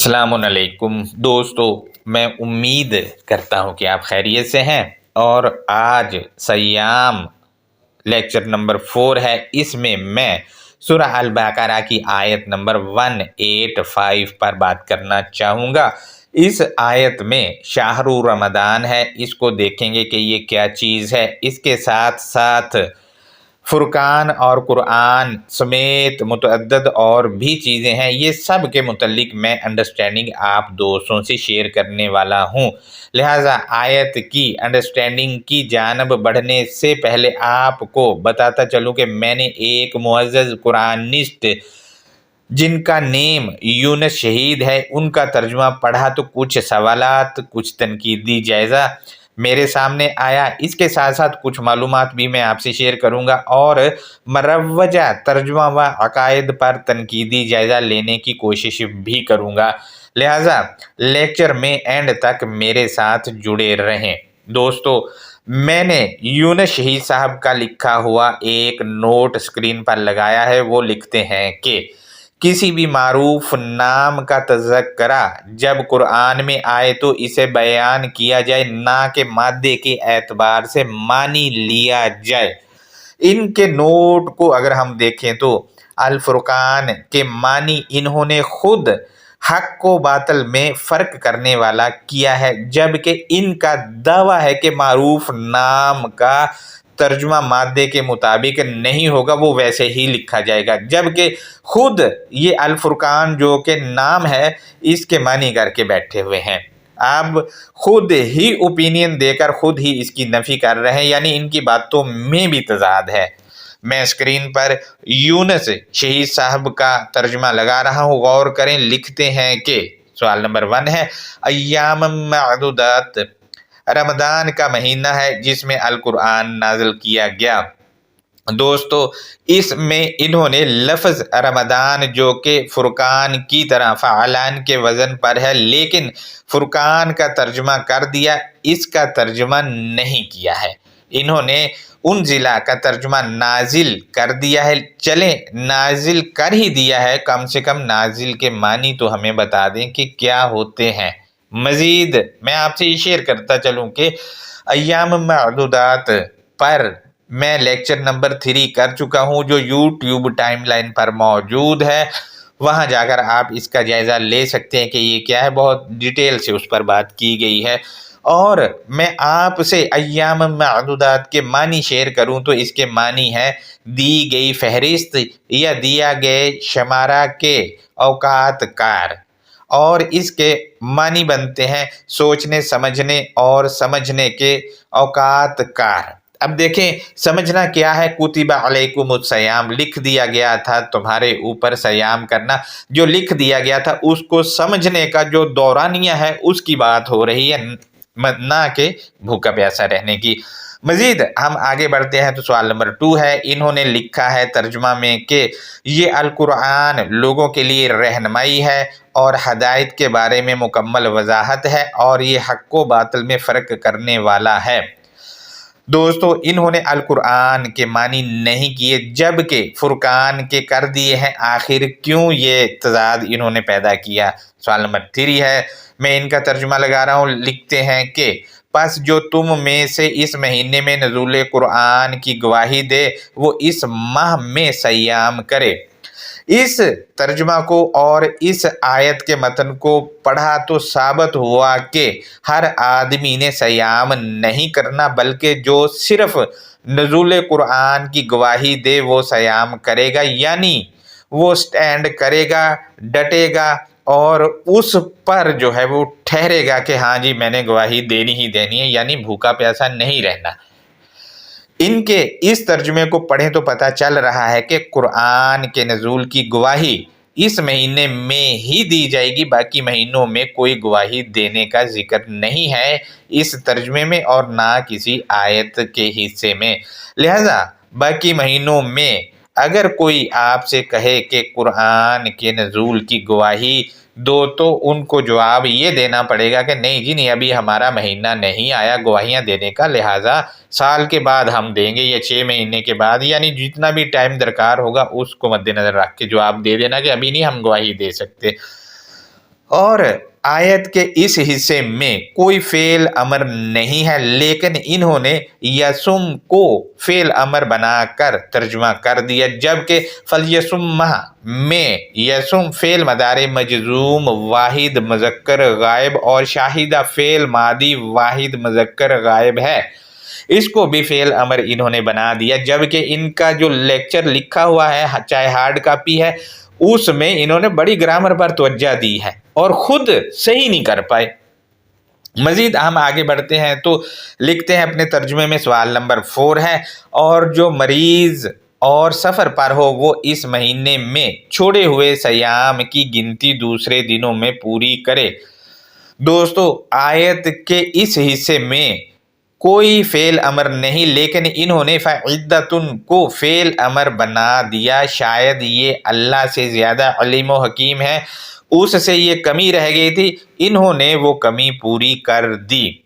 السلام علیکم دوستو، میں امید کرتا ہوں کہ آپ خیریت سے ہیں۔ اور آج سیام لیکچر نمبر 4 ہے۔ اس میں سورہ البقرہ کی آیت نمبر 185 پر بات کرنا چاہوں گا۔ اس آیت میں شہر رمضان ہے، اس کو دیکھیں گے کہ یہ کیا چیز ہے۔ اس کے ساتھ ساتھ فرقان اور قرآن سمیت متعدد اور بھی چیزیں ہیں، یہ سب کے متعلق میں انڈرسٹینڈنگ آپ دوستوں سے شیئر کرنے والا ہوں۔ لہٰذا آیت کی انڈرسٹینڈنگ کی جانب بڑھنے سے پہلے آپ کو بتاتا چلوں کہ میں نے ایک معزز قرآنسٹ جن کا نیم یونس شہید ہے، ان کا ترجمہ پڑھا تو کچھ سوالات، کچھ تنقیدی جائزہ میرے سامنے آیا۔ اس کے ساتھ ساتھ کچھ معلومات بھی میں آپ سے شیئر کروں گا اور مروجہ ترجمہ و عقائد پر تنقیدی جائزہ لینے کی کوشش بھی کروں گا۔ لہٰذا لیکچر میں اینڈ تک میرے ساتھ جڑے رہیں۔ دوستو، میں نے یونس شہید صاحب کا لکھا ہوا ایک نوٹ سکرین پر لگایا ہے۔ وہ لکھتے ہیں کہ کسی بھی معروف نام کا تذکرہ جب قرآن میں آئے تو اسے بیان کیا جائے، نہ کہ مادے کے اعتبار سے معنی لیا جائے۔ ان کے نوٹ کو اگر ہم دیکھیں تو الفرقان کے معنی انہوں نے خود حق و باطل میں فرق کرنے والا کیا ہے، جبکہ ان کا دعویٰ ہے کہ معروف نام کا ترجمہ مادے کے مطابق نہیں ہوگا، وہ ویسے ہی لکھا جائے گا، جبکہ خود یہ الفرقان جو کہ نام ہے اس کے معنی کر کے بیٹھے ہوئے ہیں۔ اب خود ہی اوپینین دے کر خود ہی اس کی نفی کر رہے ہیں، یعنی ان کی باتوں میں بھی تضاد ہے۔ میں اسکرین پر یونس شہید صاحب کا ترجمہ لگا رہا ہوں، غور کریں۔ لکھتے ہیں کہ سوال نمبر 1 ہے، ایام معدودات رمضان کا مہینہ ہے جس میں القرآن نازل کیا گیا۔ دوستو، اس میں انہوں نے لفظ رمضان جو کہ فرقان کی طرح فعلان کے وزن پر ہے، لیکن فرقان کا ترجمہ کر دیا، اس کا ترجمہ نہیں کیا ہے۔ انہوں نے انزلہ کا ترجمہ نازل کر دیا ہے۔ چلیں، نازل کر ہی دیا ہے، کم سے کم نازل کے معنی تو ہمیں بتا دیں کہ کیا ہوتے ہیں۔ مزید میں آپ سے یہ شیئر کرتا چلوں کہ ایام معدودات پر میں لیکچر نمبر 3 کر چکا ہوں، جو یوٹیوب ٹائم لائن پر موجود ہے، وہاں جا کر آپ اس کا جائزہ لے سکتے ہیں کہ یہ کیا ہے، بہت ڈیٹیل سے اس پر بات کی گئی ہے۔ اور میں آپ سے ایام معدودات کے معنی شیئر کروں تو اس کے معنی ہے دی گئی فہرست یا دیا گئے شمارہ کے اوقات کار، اور اس کے معنی بنتے ہیں سوچنے سمجھنے اور سمجھنے کے اوقات کار۔ اب دیکھیں، سمجھنا کیا ہے، کتب علیکم الصیام، لکھ دیا گیا تھا تمہارے اوپر سیام کرنا۔ جو لکھ دیا گیا تھا اس کو سمجھنے کا جو دورانیہ ہے اس کی بات ہو رہی ہے، نہ کہ بھوکا پیاسا رہنے کی۔ مزید ہم آگے بڑھتے ہیں تو سوال نمبر 2 ہے، انہوں نے لکھا ہے ترجمہ میں کہ یہ القرآن لوگوں کے لیے رہنمائی ہے اور ہدایت کے بارے میں مکمل وضاحت ہے، اور یہ حق و باطل میں فرق کرنے والا ہے۔ دوستو، انہوں نے القرآن کے معنی نہیں کیے جبکہ فرقان کے کر دیے ہیں۔ آخر کیوں یہ تضاد انہوں نے پیدا کیا؟ سوال نمبر 3 ہے، میں ان کا ترجمہ لگا رہا ہوں۔ لکھتے ہیں کہ پس جو تم میں سے اس مہینے میں نزول قرآن کی گواہی دے وہ اس ماہ میں سیام کرے۔ اس ترجمہ کو اور اس آیت کے متن کو پڑھا تو ثابت ہوا کہ ہر آدمی نے سیام نہیں کرنا، بلکہ جو صرف نزول قرآن کی گواہی دے وہ سیام کرے گا، یعنی وہ سٹینڈ کرے گا، ڈٹے گا اور اس پر جو ہے وہ ٹھہرے گا کہ ہاں جی میں نے گواہی دینی ہی دینی ہے، یعنی بھوکا پیاسا نہیں رہنا۔ ان کے اس ترجمے کو پڑھیں تو پتہ چل رہا ہے کہ قرآن کے نزول کی گواہی اس مہینے میں ہی دی جائے گی، باقی مہینوں میں کوئی گواہی دینے کا ذکر نہیں ہے اس ترجمے میں اور نہ کسی آیت کے حصے میں۔ لہذا باقی مہینوں میں اگر کوئی آپ سے کہے کہ قرآن کے نزول کی گواہی دو تو ان کو جواب یہ دینا پڑے گا کہ نہیں جی نہیں، ابھی ہمارا مہینہ نہیں آیا گواہیاں دینے کا، لہٰذا سال کے بعد ہم دیں گے یا 6 مہینے کے بعد، یعنی جتنا بھی ٹائم درکار ہوگا اس کو مد نظر رکھ کے جواب دے دینا کہ ابھی نہیں ہم گواہی دے سکتے۔ और आयत के इस हिस्से में कोई फेल अमर नहीं है, लेकिन इन्होंने यसुम को फेल अमर बनाकर तर्जुमा कर दिया, जबकि फलयसुम्मा में यसुम फेल मदारे मजजूम वाहिद मुज़क्कर गायब और शाहिदा फेल मादी वाहिद मुज़क्कर गायब है, इसको भी फेल अमर इन्होंने बना दिया। जबकि इनका जो लेक्चर लिखा हुआ है, चाहे हार्ड कॉपी है, उसमें इन्होंने बड़ी ग्रामर पर तवज्जो दी है और खुद सही नहीं कर पाए। मजीद हम आगे बढ़ते हैं तो लिखते हैं अपने तर्जुमे में, सवाल नंबर 4 है, और जो मरीज और सफ़र पर हो वो इस महीने में छोड़े हुए सयाम की गिनती दूसरे दिनों में पूरी करे। दोस्तों, आयत के इस हिस्से में कोई फेल अमर नहीं, लेकिन इन्होंने फ़इद्दतुन को फेल अमर बना दिया। शायद ये अल्लाह से ज़्यादा अलीम व हकीम है, उससे ये कमी रह गई थी, इन्होंने वो कमी पूरी कर दी।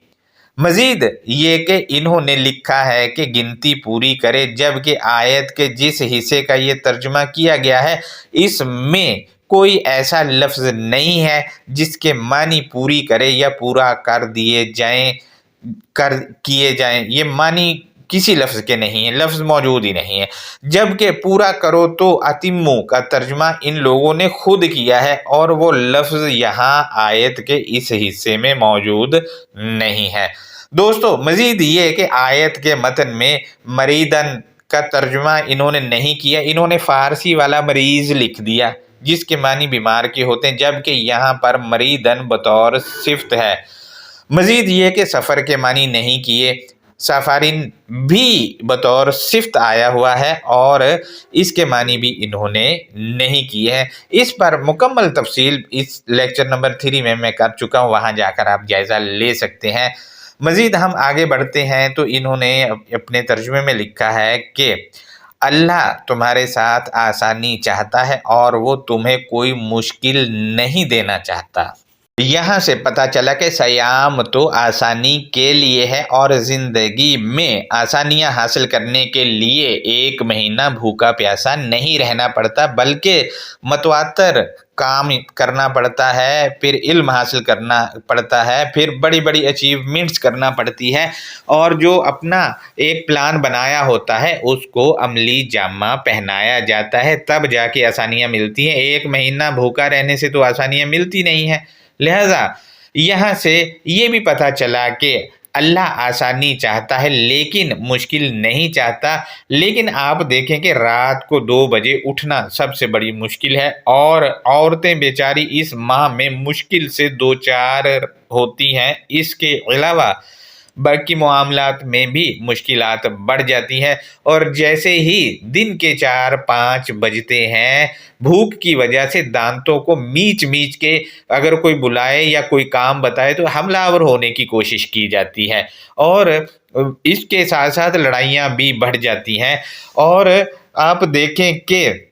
मजीद ये कि इन्होंने लिखा है कि गिनती पूरी करे, जबकि आयत के जिस हिस्से का ये तर्जुमा किया गया है इसमें कोई ऐसा लफ्ज़ नहीं है जिसके मानी पूरी करे या पूरा कर दिए जाएं, कर किए जाएं। ये मानी किसी लफ्ज़ के नहीं है, लफ्ज़ मौजूद ही नहीं है। जबकि पूरा करो तो अतिम्मु का तर्जुमा इन लोगों ने खुद किया है और वो लफ्ज़ यहाँ आयत के इस हिस्से में मौजूद नहीं है। दोस्तों, मज़ीद ये कि आयत के मतन में मरीदन का तर्जुमा इन्होंने नहीं किया, इन्होंने फ़ारसी वाला मरीज़ लिख दिया जिसके मानी बीमार के होते हैं, जबकि यहाँ पर मरीदन बतौर सिफ्त है। मज़ीद ये कि सफ़र के मानी नहीं किए, सफ़ारिन भी बतौर सिफ्त आया हुआ है और इसके मानी भी इन्होंने नहीं किए हैं। इस पर मुकम्मल तफसील इस लेक्चर नंबर 3 में मैं कर चुका हूँ, वहाँ जाकर आप जायज़ा ले सकते हैं। मज़ीद हम आगे बढ़ते हैं तो इन्होंने अपने तर्जुमे में लिखा है कि अल्लाह तुम्हारे साथ आसानी चाहता है और वो तुम्हें कोई मुश्किल नहीं देना चाहता। यहाँ से पता चला कि सयाम तो आसानी के लिए है और ज़िंदगी में आसानियाँ हासिल करने के लिए एक महीना भूखा प्यासा नहीं रहना पड़ता, बल्कि मतवातर काम करना पड़ता है, फिर इल्म हासिल करना पड़ता है, फिर बड़ी बड़ी अचीवमेंट्स करना पड़ती है, और जो अपना एक प्लान बनाया होता है उसको अमली जामा पहनाया जाता है, तब जाके आसानियाँ मिलती हैं। एक महीना भूखा रहने से तो आसानियाँ मिलती नहीं हैं। लिहाजा यहाँ से ये भी पता चला कि अल्लाह आसानी चाहता है लेकिन मुश्किल नहीं चाहता। लेकिन आप देखें कि रात को 2 बजे उठना सबसे बड़ी मुश्किल है और औरतें बेचारी इस माह में मुश्किल से 2-4 होती हैं। इसके अलावा बाकी मामलात में भी मुश्किलात बढ़ जाती हैं और जैसे ही दिन के 4-5 बजते हैं, भूख की वजह से दांतों को मीच के अगर कोई बुलाए या कोई काम बताए तो हमलावर होने की कोशिश की जाती है और इसके साथ साथ लड़ाइयाँ भी बढ़ जाती हैं। और आप देखें कि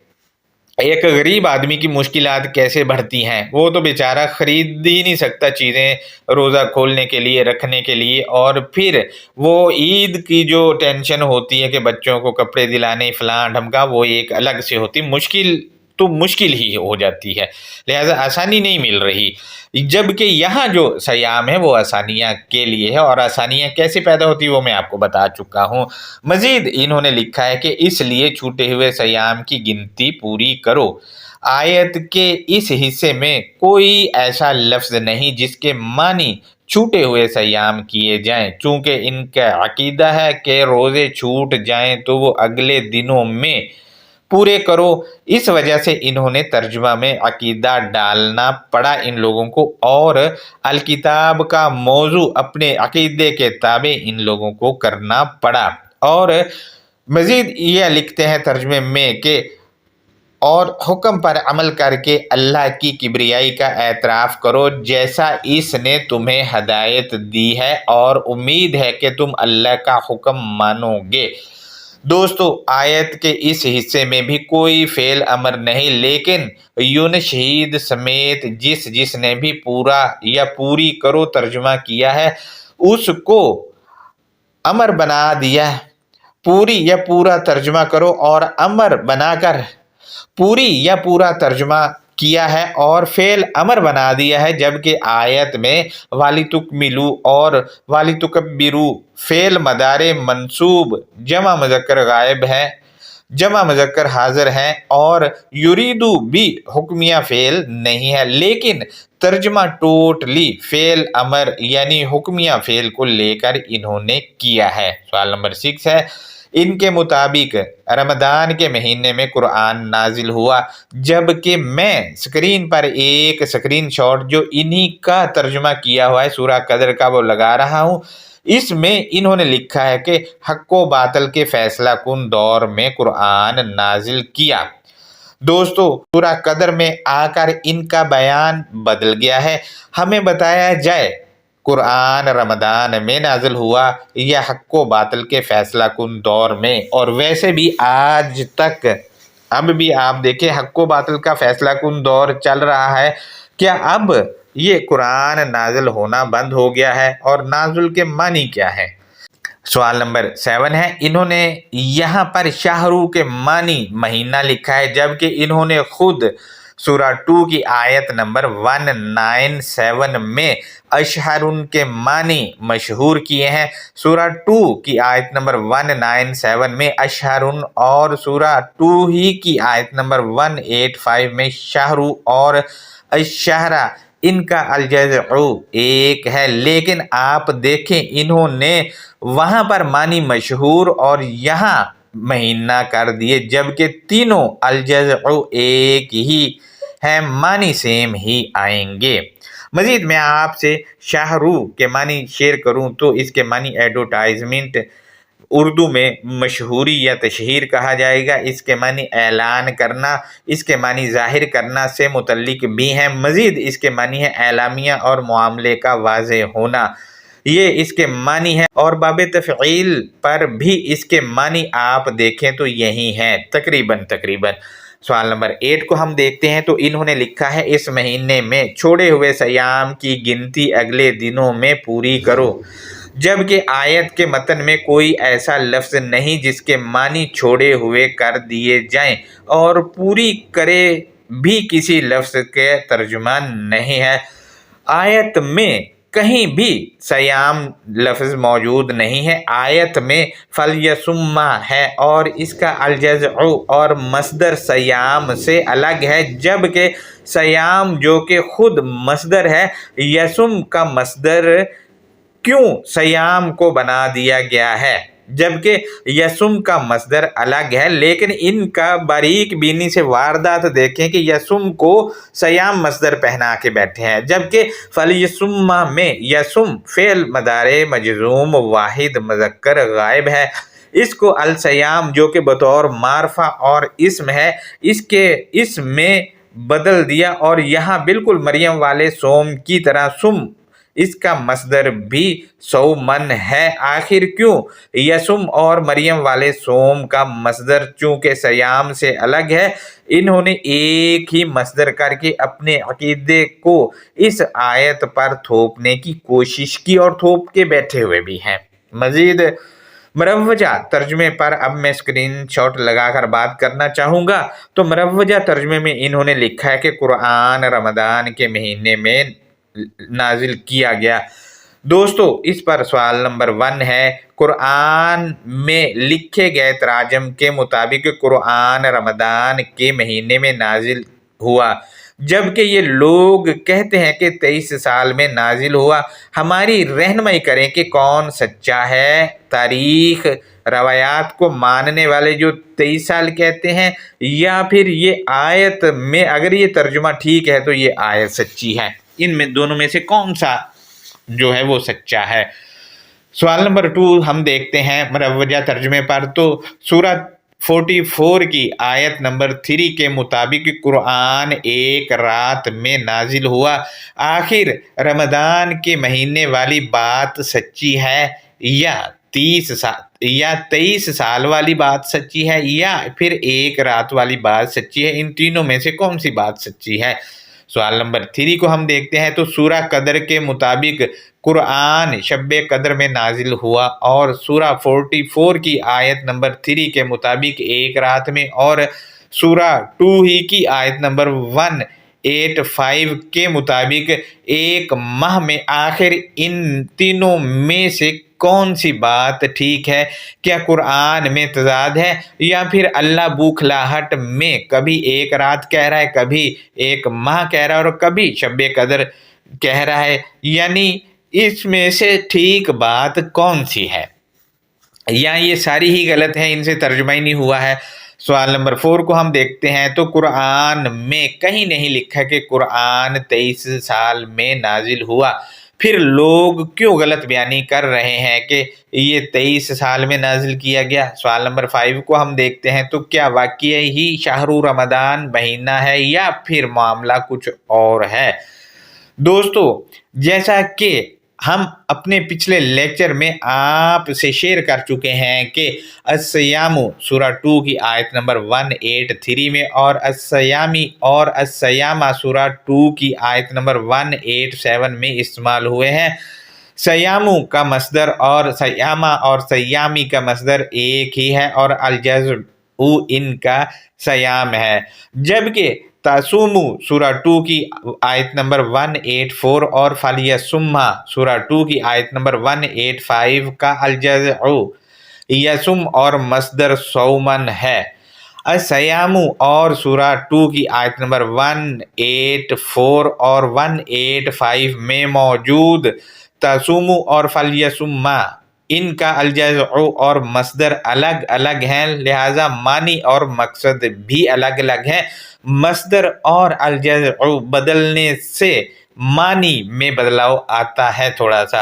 एक गरीब आदमी की मुश्किलात कैसे बढ़ती हैं। वो तो बेचारा ख़रीद ही नहीं सकता चीज़ें रोज़ा खोलने के लिए, रखने के लिए, और फिर वो ईद की जो टेंशन होती है कि बच्चों को कपड़े दिलाने फ़लाँ ढमका, वो एक अलग से होती। मुश्किल तो मुश्किल ही हो जाती है, लिहाजा आसानी नहीं मिल रही। जबकि यहाँ जो सयाम है वो आसानियाँ के लिए है और आसानियाँ कैसे पैदा होती है वो मैं आपको बता चुका हूँ। मज़ीद इन्होंने लिखा है कि इसलिए छूटे हुए सयाम की गिनती पूरी करो। आयत के इस हिस्से में कोई ऐसा लफ्ज़ नहीं जिसके मानी छूटे हुए सयाम किए जाएं, चूँकि इनका अकीदा है कि रोज़े छूट जाएं तो वो अगले दिनों में पूरे करो। इस वजह से इन्होंने तर्जुमा में अकीदा डालना पड़ा इन लोगों को और अलकिताब का मौजू अपने अकीदे के ताबे इन लोगों को करना पड़ा। और मज़ीद यह लिखते हैं तर्जुमे में कि और हुक्म पर अमल करके अल्लाह की किब्रियाई का एतराफ़ करो जैसा इसने तुम्हें हदायत दी है और उम्मीद है कि तुम अल्लाह का हुक्म मानोगे। दोस्तों, आयत के इस हिस्से में भी कोई फेल अमर नहीं, लेकिन यून शहीद समेत जिसने भी पूरा या पूरी करो तर्जुमा किया है उसको अमर बना दिया। पूरी या पूरा तर्जुमा करो और अमर बनाकर पूरी या पूरा तर्जुमा किया है और फेल अमर बना दिया है, जबकि आयत में वालितुकमिलू और वालितुकब्बिरू फेल मदारे मंसूब जमा मुज़क्कर गायब है, जमा मुज़क्कर हाजिर हैं, और युरीदू भी हुक्मिया फेल नहीं है, लेकिन तर्जमा टोटली फेल अमर यानी हुक्मिया फेल को लेकर इन्होंने किया है। सवाल नंबर 6 है, इनके मुताबिक रमदान के महीने में कुरान नाजिल हुआ, जबकि मैं स्क्रीन पर एक स्क्रीन शॉट जो इन्हीं का तर्जुमा किया हुआ है सूरह कदर का वो लगा रहा हूँ। इसमें इन्होंने लिखा है कि हक व बातल के फैसला कुन दौर में कुरान नाजिल किया। दोस्तों, सूरह कदर में आकर इनका बयान बदल गया है। हमें बताया जाए कुरान रमदान में नाजिल हुआ या हक व बातल के फैसला कुन दौर में, और वैसे भी आज तक अब भी आप देखें हक व बातल का फैसला कुन दौर चल रहा है। क्या अब ये कुरान नाजिल होना बंद हो गया है, और नाजुल के मानी क्या है? सवाल नंबर 7 है, इन्होंने यहाँ पर शाहरू के मानी महीना लिखा है, जबकि इन्होंने खुद सूरह 2 की आयत नंबर 197 में अशहरुन के मानी मशहूर किए हैं। सूरह 2 की आयत नंबर 197 में अशहरुन और सूरह 2 ही की आयत नंबर 185 में शाहरू और अशहरा इनका अलजज़उ एक है, लेकिन आप देखें इन्होंने वहाँ पर मानी मशहूर और यहाँ महीना कर दिए, जबकि तीनों अलजज़उ एक ही है, मानी सेम ही आएंगे। मज़ीद मैं आपसे शाहरू के मानी शेयर करूं तो इसके मानी एडवर्टाइजमेंट, उर्दू में मशहूरी या तशहीर कहा जाएगा। इसके मानी ऐलान करना, इसके मानी ज़ाहिर करना से मुतल्लिक भी हैं। मज़ीद इसके मानी है एलामिया और मामले का वाज़े होना, ये इसके मानी है। और बाब तफ़ईल पर भी इसके मानी आप देखें तो यही हैं तकरीबन। सवाल नंबर 8 को हम देखते हैं तो इन्होंने लिखा है, इस महीने में छोड़े हुए सयाम की गिनती अगले दिनों में पूरी करो, जबकि आयत के मतन में कोई ऐसा लफ्ज़ नहीं जिसके मानी छोड़े हुए कर दिए जाएं, और पूरी करे भी किसी लफ्ज़ के तर्जुमान नहीं है। आयत में कहीं भी सयाम लफ्ज़ मौजूद नहीं है। आयत में फलयसुम्मा है और इसका अलजज़उ और मसदर सयाम से अलग है, जबकि सयाम जो कि खुद मसदर है, यसुम का मसदर क्यों सयाम को बना दिया गया है, जबकि यसुम का मसदर अलग है। लेकिन इनका बारीक बीनी से वारदात देखें कि यसुम को सयाम मसदर पहना के बैठे हैं, जबकि फलयसुम्मा में यसुम फेल मदारे मजजूम वाहिद मुज़क्कर गायब है। इसको अल सयाम जो कि बतौर मारफा और इसम है, इसके इसमें बदल दिया, और यहाँ बिल्कुल मरियम वाले सोम की तरह सुम इसका मसदर भी सौमन है। आखिर क्यों यसुम और मरियम वाले सोम का मसदर चूँकि सयाम से अलग है, इन्होंने एक ही मसदर करके अपने अकीदे को इस आयत पर थोपने की कोशिश की और थोप के बैठे हुए भी हैं। मज़ीद मरवजा तर्जमे पर अब मैं स्क्रीन शॉट लगाकर बात करना चाहूँगा। तो मरवजा तर्जमे में इन्होंने लिखा है कि कुरान रमदान के महीने में नाजिल किया गया। दोस्तों, इस पर सवाल नंबर 1 है, कुरान में लिखे गए तराजम के मुताबिक कुरान रमदान के महीने में नाजिल हुआ, जबकि ये लोग कहते हैं कि 23 साल में नाजिल हुआ। हमारी रहनुमाई करें कि कौन सच्चा है। तारीख रवायात को मानने वाले जो 23 साल कहते हैं, या फिर ये आयत में अगर ये तर्जुमा ठीक है तो ये आयत सच्ची है। इनमें दोनों में से कौन सा जो है वो सच्चा है? सवाल नंबर 2 हम देखते हैं मरवजा तर्जुमे पर। तो सूरह 44 की आयत नंबर 3 के मुताबिक कुरान एक रात में नाजिल हुआ। आखिर रमदान के महीने वाली बात सच्ची है, या 23 साल वाली बात सच्ची है, या फिर एक रात वाली बात सच्ची है? इन तीनों में से कौन सी बात सच्ची है? सवाल नंबर 3 को हम देखते हैं। तो सूरह कदर के मुताबिक कुरान शब्बे कदर में नाजिल हुआ, और सूरह 44 की आयत नंबर 3 के मुताबिक एक रात में, और सूरह 2 ही की आयत नंबर 185 के मुताबिक एक माह में आखिर इन तीनों में से कौन सी बात ठीक है? क्या कुरान में तजाद है या फिर अल्लाह बूखलाहट में कभी एक रात कह रहा है, कभी एक माह कह रहा है और कभी शब कदर कह रहा है? यानी इसमें से ठीक बात कौन सी है? या ये सारी ही गलत है, इनसे तर्जुमा ही नहीं हुआ है। सवाल नंबर 4 को हम देखते हैं तो कुरान में कहीं नहीं लिखा कि कुरान 23 साल में नाजिल हुआ। फिर लोग क्यों गलत बयानी कर रहे हैं कि ये 23 साल में नाजिल किया गया? सवाल नंबर 5 को हम देखते हैं तो क्या वाकई ही शाहरु रमदान महीना है या फिर मामला कुछ और है? दोस्तों, जैसा कि हम अपने पिछले लेक्चर में आपसे शेयर कर चुके हैं कि अस्सयामु सूरा 2 की आयत नंबर 183 में और अस्सयामी और अस्सयामा सूरा 2 की आयत नंबर 187 में इस्तेमाल हुए हैं। सयामु का मसदर और सयामा और सयामी का मसदर एक ही है और अलजज़उ इनका सयाम है, जबकि तासुमु सूरा 2 की आयत नंबर 184 और फलियसुम्मा सूरा 2 की आयत नंबर 185 का अलजज़उ यसुम और मसदर सौमन है। असयामु और सूरा 2 की आयत नंबर 184 और 185 में मौजूद तसुमु और फलियसुम्मा इनका अलजज़उ और मसदर अलग अलग हैं, लिहाजा मानी और मकसद भी अलग अलग है। मसदर और अलजज़उ बदलने से मानी में बदलाव आता है थोड़ा सा।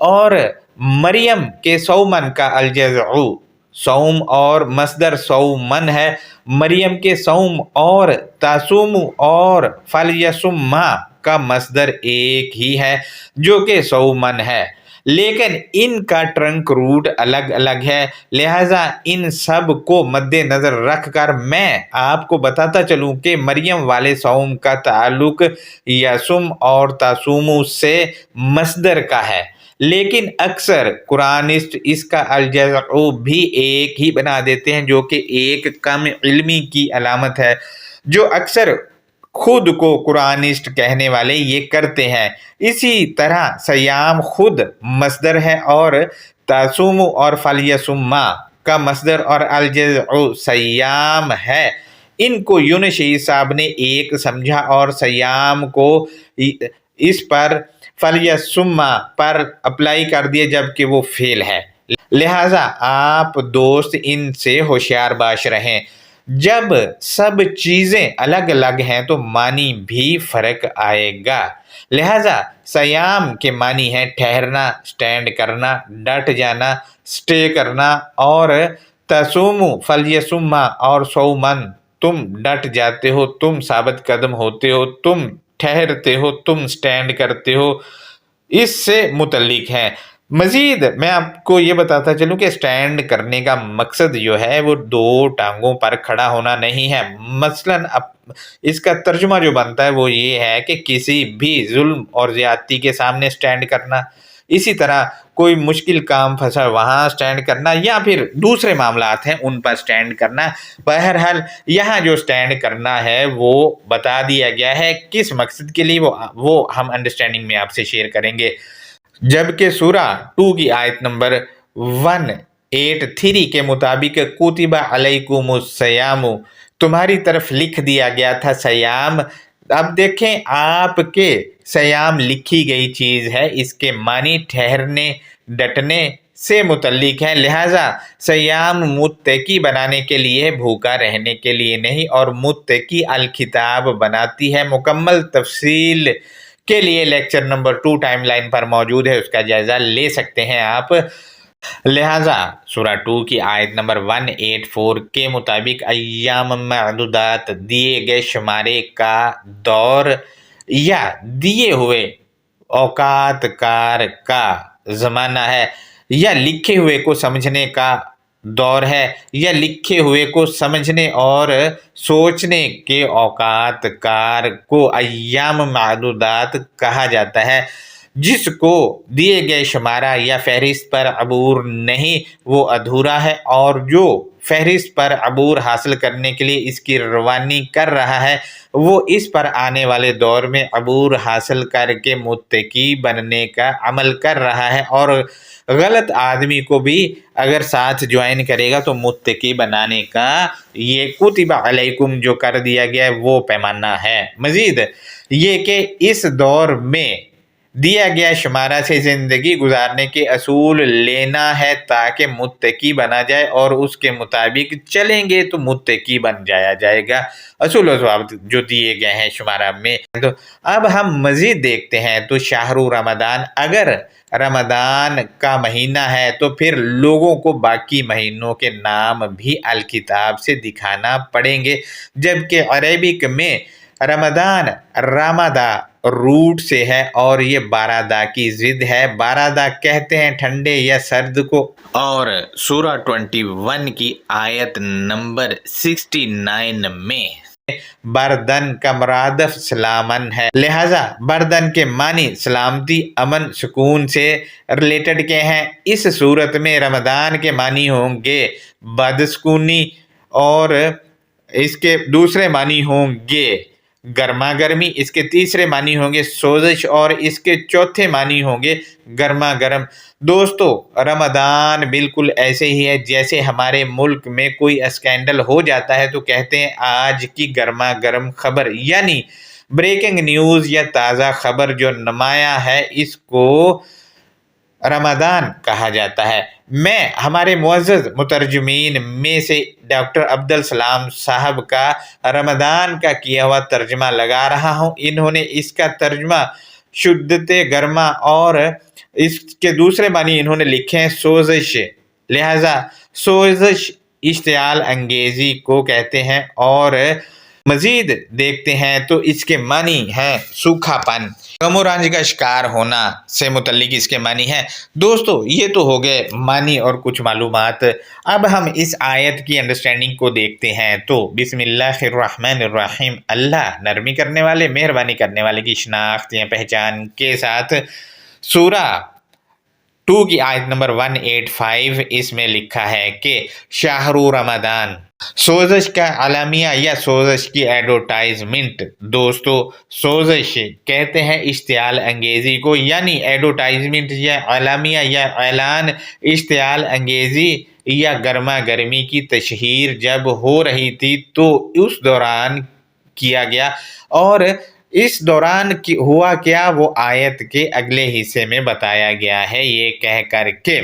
और मरियम के सौमन का अलजज़उ सौम और मसदर सौमन है। मरियम के सौम और तासुमु और फलियसुम्मा का मसदर एक ही है जो कि सौमन है, लेकिन इनका ट्रंक रूट अलग अलग है। लिहाजा इन सब को मद्देनज़र रख कर मैं आपको बताता चलूँ कि मरियम वाले सौम का ताल्लुक यसुम और तासुमु से मसदर का है, लेकिन अक्सर कुरानिस्ट इसका अलजज़उ भी एक ही बना देते हैं, जो कि एक कम इल्मी की अलामत है, जो अक्सर खुद को कुरानिस्ट कहने वाले ये करते हैं। इसी तरह सयाम खुद मसदर है और तासुमु और फलियसुम्मा का मसदर और अलजज़उ सयाम है। इनको यूनशी साहब ने एक समझा और सयाम को इस पर फलियसुम्मा पर अप्लाई कर दिया, जबकि वो फेल है। लिहाजा आप दोस्त इनसे होशियार बाश रहें। जब सब चीज़ें अलग अलग हैं तो मानी भी फर्क आएगा। लिहाजा सयाम के मानी है ठहरना, स्टैंड करना, डट जाना, स्टे करना, और तसुमु फलियसुम्मा और सौमन तुम डट जाते हो, तुम साबित कदम होते हो, तुम ठहरते हो, तुम स्टैंड करते हो, इससे मुतल्लिक है। मजीद मैं आपको ये बताता चलूँ कि स्टैंड करने का मकसद जो है वो दो टांगों पर खड़ा होना नहीं है। मसलन इसका तर्जुमा जो बनता है वो ये है कि किसी भी जुल्म और ज़्यादती के सामने स्टैंड करना, इसी तरह कोई मुश्किल काम फंसा वहाँ स्टैंड करना, या फिर दूसरे मामलात हैं उन पर स्टैंड करना। बहरहाल यहाँ जो स्टैंड करना है वो बता दिया गया है, किस मकसद के लिए वो हम अंडरस्टैंडिंग में आपसे शेयर करेंगे। जबकि सूरा 2 की आयत नंबर 183 के मुताबिक कुतिबा अलैकुमुस्सयामु तुम्हारी तरफ लिख दिया गया था सयाम। अब देखें, आपके सयाम लिखी गई चीज़ है, इसके मानी ठहरने डटने से मुतल्लिक है। लिहाजा सयाम मुत्तकी बनाने के लिए, भूखा रहने के लिए नहीं, और मुत्तकी अल किताब बनाती है। मुकम्मल तफसील के लिए लेक्चर नंबर 2 टाइमलाइन पर मौजूद है, उसका जायज़ा ले सकते हैं आप। लिहाजा सूरा 2 की आयत नंबर 184 के मुताबिक अय्याम मअदूदात दिए गए शुमारे का दौर या दिए हुए औकात कार का ज़माना है, या लिखे हुए को समझने का दौर है, या लिखे हुए को समझने और सोचने के औकात कार को अय्याम मादूदात कहा जाता है। जिसको दिए गए शुमारा या फहरिस्त पर अबूर नहीं वो अधूरा है, और जो फहरिस्त पर अबूर हासिल करने के लिए इसकी रवानी कर रहा है वो इस पर आने वाले दौर में अबूर हासिल करके मुत्तकी बनने का अमल कर रहा है, और गलत आदमी को भी अगर साथ ज्वाइन करेगा तो मुत्तकी बनाने का ये कुतिबा अलैकुम जो कर दिया गया है वो पैमाना है। मजीद ये कि इस दौर में दिया गया शुमारा से ज़िंदगी गुजारने के असूल लेना है ताकि मुत्तकी बना जाए, और उसके मुताबिक चलेंगे तो मुत्तकी बन जाया जाएगा। असूल व ज़वाबित जो दिए गए हैं शुमारा में। तो अब हम मज़ीद देखते हैं तो शाहरु रमज़ान, अगर रमज़ान का महीना है तो फिर लोगों को बाकी महीनों के नाम भी अल किताब से दिखाना पड़ेंगे, जबकि अरबिक में रमज़ान रामादा रूट से है और ये बारादा की जिद है। बारादा कहते हैं ठंडे या सर्द को, और सूरा 21 की आयत नंबर 69 में बरदन का मुरादफ सलामन है, लिहाजा बरदन के मानी सलामती, अमन, सुकून से रिलेटेड के हैं। इस सूरत में रमज़ान के मानी होंगे बदसकूनी, और इसके दूसरे मानी होंगे गर्मा गर्मी, इसके तीसरे मानी होंगे सोजिश, और इसके चौथे मानी होंगे गर्मा गर्म। दोस्तों रमज़ान बिल्कुल ऐसे ही है जैसे हमारे मुल्क में कोई स्कैंडल हो जाता है तो कहते हैं आज की गर्मा गर्म खबर, यानी ब्रेकिंग न्यूज़ या ताज़ा खबर जो नुमाया है इसको रमज़ान कहा जाता है। मैं हमारे मुअज़्ज़ज़ मुतरजमीन में से डॉक्टर अब्दुल सलाम साहब का रमज़ान का किया हुआ तर्जमा लगा रहा हूँ। इन्होंने इसका तर्जमा शुद्दते गर्मा, और इसके दूसरे मानी इन्होंने लिखे हैं सोजिश, लिहाजा सोजिश इश्तियाल अंगेज़ी को कहते हैं। और मज़ीद देखते हैं तो इसके मानी हैं सूखापन, गमोरांज का शिकार होना से मुतल्लिक इसके मानी हैं। दोस्तों ये तो हो गए मानी और कुछ मालूमात। अब हम इस आयत की अंडरस्टैंडिंग को देखते हैं तो बिस्मिल्लाहिर्रहमानिर्रहीम, अल्लाह नरमी करने वाले मेहरबानी करने वाले की शनाख्त या पहचान के साथ। सूरा 2 की आयत नंबर 185 इसमें लिखा है कि शाहरु रमज़ान, सोजिश का आलामिया या सोजिश की एडवर्टाइजमेंट। दोस्तों सोजिश कहते हैं इश्तियाल अंगेज़ी को, यानी एडवर्टाइजमेंट या आलामिया या ऐलान इश्तियाल अंगेज़ी या गर्मा गर्मी की तशहीर जब हो रही थी तो उस दौरान किया गया, और इस दौरान हुआ क्या वो आयत के अगले हिस्से में बताया गया है, ये कह कर के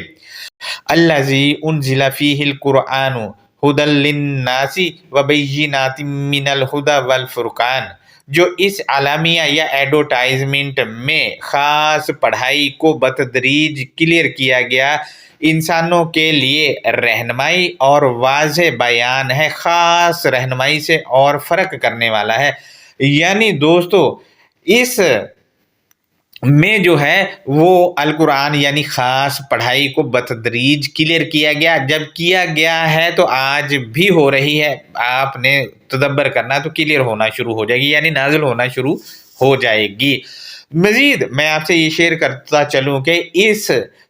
अल्लज़ी उन्ज़िला फ़ीहिल क़ुरआनु हुदल लिन्नासी व बय्यिनातिम मिनल हुदा वल फ़ुरक़ान, जो इस आलामिया या एडवर्टाइजमेंट में ख़ास पढ़ाई को बतदरीज क्लियर किया गया, इंसानों के लिए रहनुमाई और वाज़े बयान है, ख़ास रहनुमाई से और फ़र्क करने वाला है। यानी दोस्तों इस में जो है वो अल कुरान यानी ख़ास पढ़ाई को बतदरीज क्लियर किया गया, जब किया गया है तो आज भी हो रही है, आपने तदब्बर करना तो क्लियर होना शुरू हो जाएगी, यानी नाजिल होना शुरू हो जाएगी। मज़ीद मैं आपसे ये शेयर करता चलूँ कि इस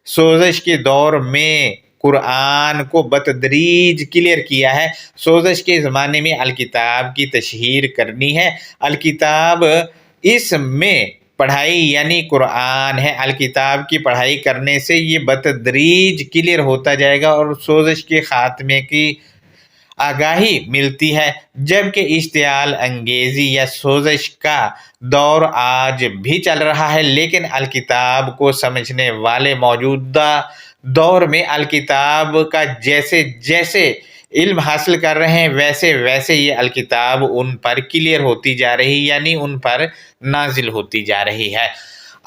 सोजिश के दौर में कुरान को बतदरीज क्लियर किया है। सोजिश के ज़माने में अल किताब की तशहीर करनी है, अल किताब इसमें पढ़ाई यानी कुरान है, अल किताब की पढ़ाई करने से ये बतदरीज क्लियर होता जाएगा और सोजिश के ख़ात्मे की आगाही मिलती है। जबकि इश्तियाल अंगेज़ी या सोजिश का दौर आज भी चल रहा है, लेकिन अल किताब को समझने वाले मौजूदा दौर में अल किताब का जैसे जैसे इल्म हासिल कर रहे हैं वैसे वैसे ये अल किताब उन पर क्लियर होती जा रही, यानी उन पर नाजिल होती जा रही है।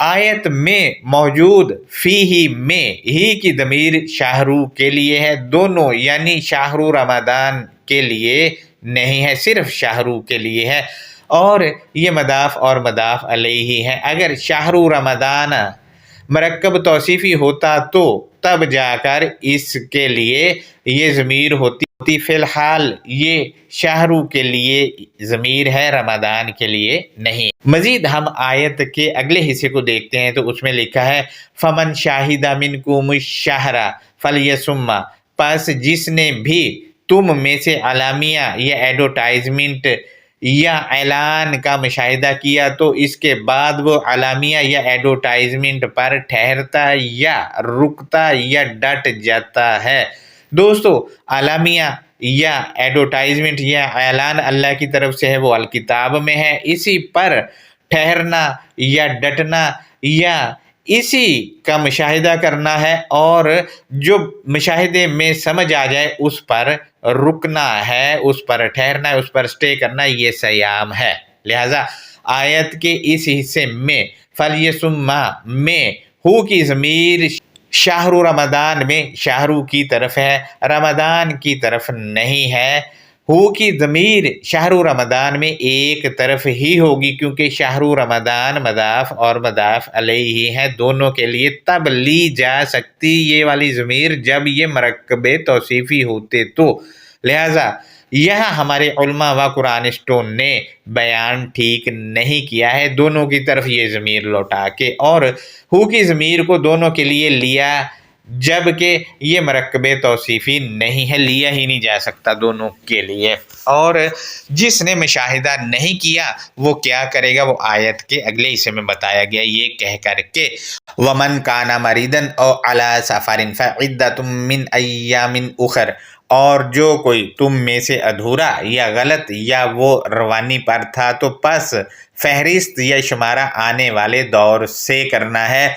आयत में मौजूद फीही में ही की दमीर शाहरू के लिए है, दोनों यानी शाहरू रमज़ान के लिए नहीं है, सिर्फ शाहरू के लिए है, और ये मदाफ और मदाफ अलैहि है। अगर शाहरू रमज़ान मरकब तौसीफ़ी होता तो तब जाकर इसके लिए ये ज़मीर होती فی الحال یہ شہرو کے لیے ضمیر ہے، رمضان کے لیے نہیں۔ مزید ہم آیت کے اگلے حصے کو دیکھتے ہیں تو اس میں لکھا ہے فمن شاہد منکم الشہر فلیصم، پس جس نے بھی تم میں سے اعلامیہ یا ایڈورٹائزمنٹ یا اعلان کا مشاہدہ کیا تو اس کے بعد وہ اعلامیہ یا ایڈورٹائزمنٹ پر ٹھہرتا یا رکتا یا ڈٹ جاتا ہے۔ دوستو، اعلامیہ یا ایڈورٹائزمنٹ یا اعلان اللہ کی طرف سے ہے، وہ الکتاب میں ہے، اسی پر ٹھہرنا یا ڈٹنا یا اسی کا مشاہدہ کرنا ہے، اور جو مشاہدے میں سمجھ آ جائے اس پر رکنا ہے، اس پر ٹھہرنا ہے، اس پر سٹے کرنا، یہ صیام ہے۔ لہٰذا آیت کے اس حصے میں فلیصم میں ہو کی ضمیر شہر رمضان میں شہرو کی طرف ہے، رمضان کی طرف نہیں ہے۔ ہو کی ضمیر شہر رمضان میں ایک طرف ہی ہوگی، کیونکہ شہر رمضان مضاف اور مضاف علیہ ہے، دونوں کے لیے تب لی جا سکتی یہ والی ضمیر جب یہ مرکب توصیفی ہوتے تو۔ لہٰذا یہاں ہمارے علماء و قرآنسٹوں نے بیان ٹھیک نہیں کیا ہے، دونوں کی طرف یہ ضمیر لوٹا کے، اور ہو کی ضمیر کو دونوں کے لیے لیا جبکہ یہ مرکب توصیفی نہیں ہے، لیا ہی نہیں جا سکتا دونوں کے لیے۔ اور جس نے مشاہدہ نہیں کیا وہ کیا کرے گا، وہ آیت کے اگلے حصے میں بتایا گیا، یہ کہہ کر کے وَمَنْ كَانَ مَرِيضًا أَوْ عَلَىٰ سَفَرٍ فَعِدَّةٌ مِّنْ أَيَّامٍ أُخَرَ، اور جو کوئی تم میں سے ادھورا یا غلط یا وہ روانی پر تھا تو پس فہرست یا شمارہ آنے والے دور سے کرنا ہے۔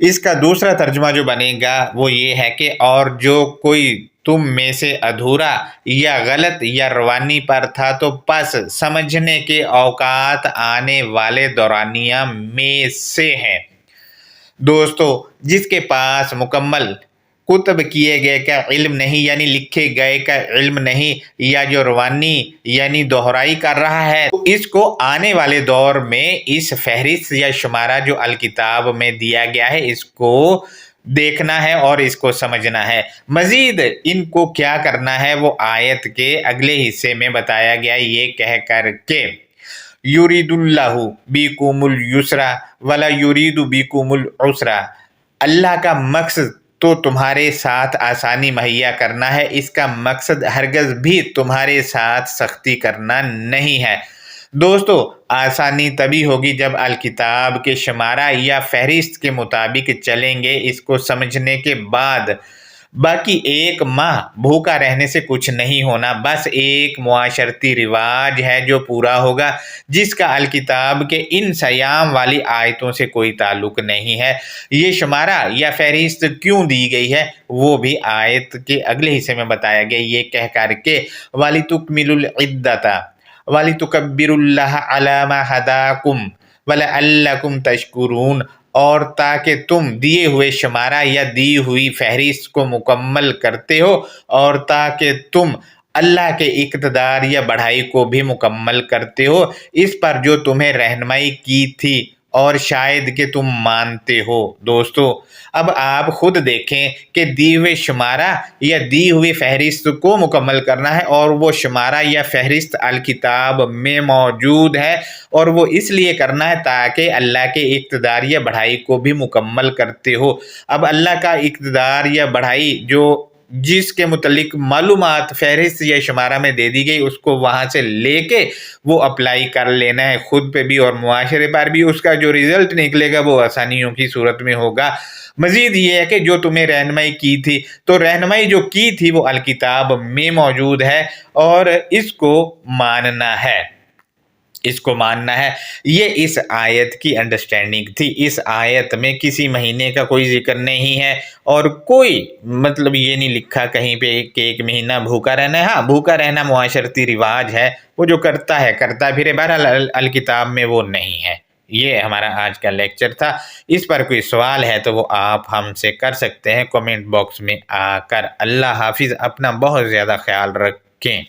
اس کا دوسرا ترجمہ جو بنے گا وہ یہ ہے کہ اور جو کوئی تم میں سے ادھورا یا غلط یا روانی پر تھا تو پس سمجھنے کے اوقات آنے والے دورانیہ میں سے ہیں۔ دوستو، جس کے پاس مکمل کتب کیے گئے کا علم نہیں، یعنی لکھے گئے کا علم نہیں، یا جو روانی یعنی دہرائی کر رہا ہے، تو اس کو آنے والے دور میں اس فہرست یا شمارہ جو الکتاب میں دیا گیا ہے اس کو دیکھنا ہے اور اس کو سمجھنا ہے۔ مزید ان کو کیا کرنا ہے وہ آیت کے اگلے حصے میں بتایا گیا، یہ کہہ کر کے یرید اللہ بکم الیسر ولا یرید بکم العسر، اللہ کا مقصد تو تمہارے ساتھ آسانی مہیا کرنا ہے، اس کا مقصد ہرگز بھی تمہارے ساتھ سختی کرنا نہیں ہے۔ دوستو، آسانی تبھی ہوگی جب الکتاب کے شمارہ یا فہرست کے مطابق چلیں گے، اس کو سمجھنے کے بعد۔ باقی ایک ماہ بھوکا رہنے سے کچھ نہیں ہونا، بس ایک معاشرتی رواج ہے جو پورا ہوگا، جس کا الکتاب کے ان صیام والی آیتوں سے کوئی تعلق نہیں ہے۔ یہ شمارہ یا فہرست کیوں دی گئی ہے وہ بھی آیت کے اگلے حصے میں بتایا گیا، یہ کہہ کر کے وَلِتُكْمِلُوا الْعِدَّةَ وَلِتُكَبِّرُوا اللَّهَ عَلَىٰ مَا هَدَاكُمْ وَلَعَلَّكُمْ تَشْكُرُونَ، اور تاکہ تم دیے ہوئے شمارہ یا دی ہوئی فہرست کو مکمل کرتے ہو، اور تاکہ تم اللہ کے اقتدار یا بڑھائی کو بھی مکمل کرتے ہو، اس پر جو تمہیں رہنمائی کی تھی، اور شاید کہ تم مانتے ہو۔ دوستو، اب آپ خود دیکھیں کہ دی ہوئے شمارہ یا دی ہوئی فہرست کو مکمل کرنا ہے، اور وہ شمارہ یا فہرست الکتاب میں موجود ہے، اور وہ اس لیے کرنا ہے تاکہ اللہ کے اقتدار یا بڑھائی کو بھی مکمل کرتے ہو۔ اب اللہ کا اقتدار یا بڑھائی جس کے متعلق معلومات فہرست یا شمارہ میں دے دی گئی، اس کو وہاں سے لے کے وہ اپلائی کر لینا ہے خود پہ بھی اور معاشرے پر بھی، اس کا جو رزلٹ نکلے گا وہ آسانیوں کی صورت میں ہوگا۔ مزید یہ ہے کہ جو تمہیں رہنمائی کی تھی، تو رہنمائی جو کی تھی وہ الکتاب میں موجود ہے، اور اس کو ماننا ہے، اس کو ماننا ہے۔ یہ اس آیت کی انڈرسٹینڈنگ تھی۔ اس آیت میں کسی مہینے کا کوئی ذکر نہیں ہے، اور کوئی مطلب یہ نہیں لکھا کہیں پہ کہ ایک مہینہ بھوکا رہنا ہے۔ ہاں، بھوکا رہنا معاشرتی رواج ہے، وہ جو کرتا ہے کرتا پھرے، بہرحال الکتاب میں وہ نہیں ہے۔ یہ ہمارا آج کا لیکچر تھا۔ اس پر کوئی سوال ہے تو وہ آپ ہم سے کر سکتے ہیں کمنٹ باکس میں آ کر۔ اللہ حافظ، اپنا بہت زیادہ خیال رکھیں۔